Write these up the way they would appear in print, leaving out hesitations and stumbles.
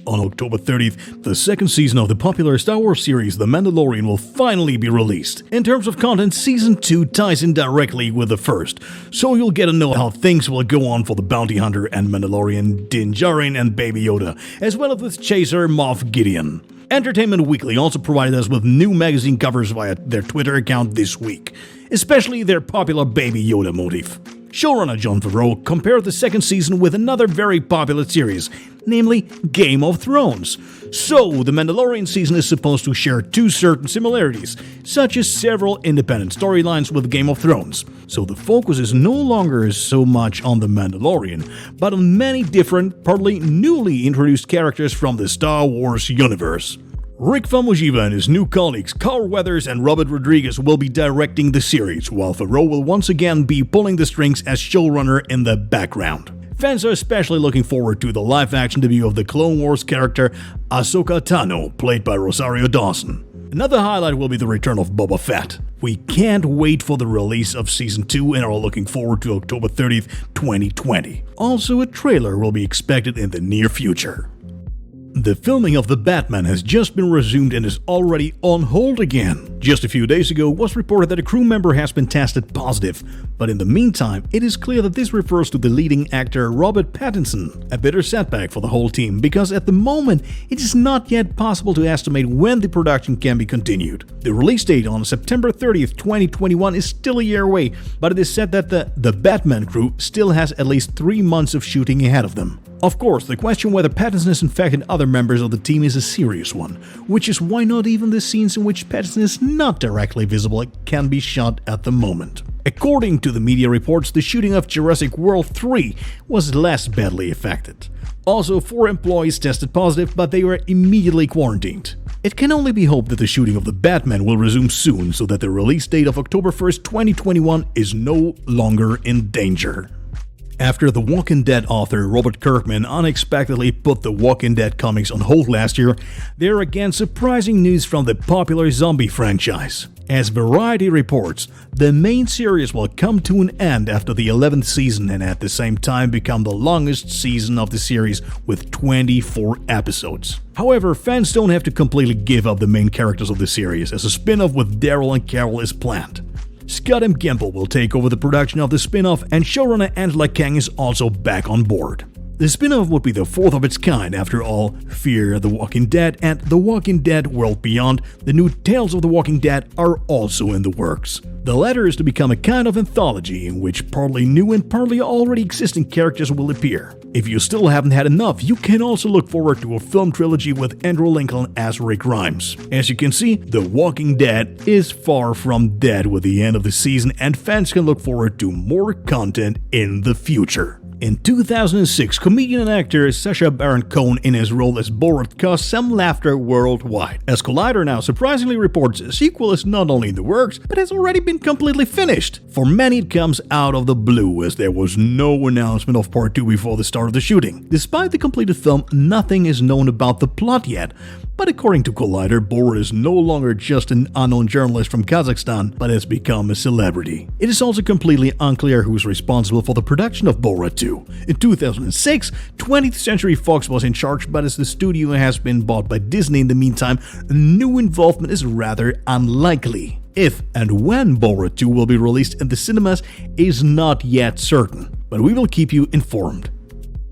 On October 30th, the second season of the popular Star Wars series The Mandalorian will finally be released. In terms of content, Season 2 ties in directly with the first, so you'll get to know how things will go on for the bounty hunter and Mandalorian Din Djarin and Baby Yoda, as well as with Chaser Moff Gideon. Entertainment Weekly also provided us with new magazine covers via their Twitter account this week, especially their popular Baby Yoda motif. Showrunner Jon Favreau compared the second season with another very popular series, namely Game of Thrones. So, the Mandalorian season is supposed to share two certain similarities, such as several independent storylines with Game of Thrones. So the focus is no longer so much on the Mandalorian, but on many different, partly newly introduced characters from the Star Wars universe. Rick Famuyiwa and his new colleagues Carl Weathers and Robert Rodriguez will be directing the series, while Favreau will once again be pulling the strings as showrunner in the background. Fans are especially looking forward to the live-action debut of the Clone Wars character Ahsoka Tano, played by Rosario Dawson. Another highlight will be the return of Boba Fett. We can't wait for the release of Season 2 and are looking forward to October 30th, 2020. Also, a trailer will be expected in the near future. The filming of The Batman has just been resumed and is already on hold again. Just a few days ago, it was reported that a crew member has been tested positive, but in the meantime, it is clear that this refers to the leading actor Robert Pattinson. A bitter setback for the whole team, because at the moment, it is not yet possible to estimate when the production can be continued. The release date on September 30th, 2021 is still a year away, but it is said that the Batman crew still has at least 3 months of shooting ahead of them. Of course, the question whether Pattinson has infected other members of the team is a serious one, which is why not even the scenes in which Pattinson is not directly visible can be shot at the moment. According to the media reports, the shooting of Jurassic World 3 was less badly affected. Also, 4 employees tested positive, but they were immediately quarantined. It can only be hoped that the shooting of The Batman will resume soon, so that the release date of October 1st, 2021 is no longer in danger. After The Walking Dead author Robert Kirkman unexpectedly put The Walking Dead comics on hold last year, there are again surprising news from the popular zombie franchise. As Variety reports, the main series will come to an end after the 11th season and at the same time become the longest season of the series with 24 episodes. However, fans don't have to completely give up the main characters of the series, as a spin-off with Daryl and Carol is planned. Scott M. Gimple will take over the production of the spin-off, and showrunner Angela Kang is also back on board. The spin-off would be the fourth of its kind. After all, Fear the Walking Dead and The Walking Dead World Beyond, the new Tales of the Walking Dead, are also in the works. The latter is to become a kind of anthology in which partly new and partly already existing characters will appear. If you still haven't had enough, you can also look forward to a film trilogy with Andrew Lincoln as Rick Grimes. As you can see, The Walking Dead is far from dead with the end of the season, and fans can look forward to more content in the future. In 2006, comedian and actor Sacha Baron Cohen in his role as Borat caused some laughter worldwide. As Collider now surprisingly reports, a sequel is not only in the works, but has already been completely finished. For many it comes out of the blue, as there was no announcement of part 2 before the start of the shooting. Despite the completed film, nothing is known about the plot yet. But according to Collider, Borat is no longer just an unknown journalist from Kazakhstan, but has become a celebrity. It is also completely unclear who is responsible for the production of Borat 2. In 2006, 20th Century Fox was in charge, but as the studio has been bought by Disney in the meantime, new involvement is rather unlikely. If and when Borat 2 will be released in the cinemas is not yet certain, but we will keep you informed.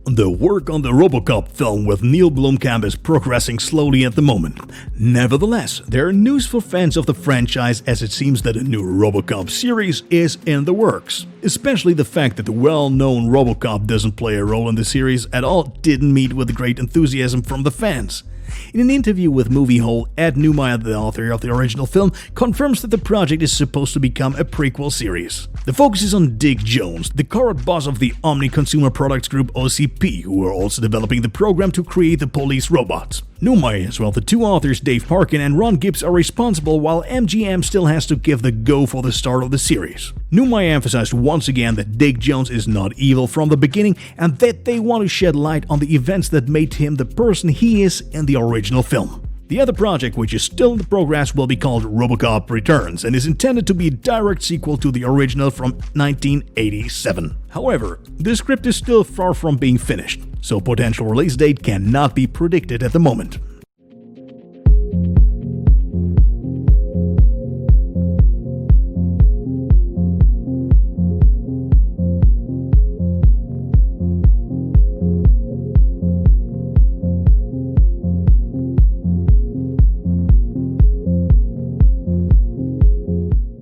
The work on the Robocop film with Neil Blomkamp is progressing slowly at the moment. Nevertheless, there are news for fans of the franchise, as it seems that a new Robocop series is in the works. Especially the fact that the well-known Robocop doesn't play a role in the series at all didn't meet with great enthusiasm from the fans. In an interview with Movie Hole, Ed Neumeyer, the author of the original film, confirms that the project is supposed to become a prequel series. The focus is on Dick Jones, the current boss of the Omni Consumer Products Group OCP, who are also developing the program to create the police robots. Neumeyer, as well the two authors Dave Parkin and Ron Gibbs, are responsible, while MGM still has to give the go for the start of the series. Neumeyer emphasized once again that Dick Jones is not evil from the beginning, and that they want to shed light on the events that made him the person he is in the original film. The other project, which is still in progress, will be called Robocop Returns and is intended to be a direct sequel to the original from 1987. However, the script is still far from being finished, so potential release date cannot be predicted at the moment.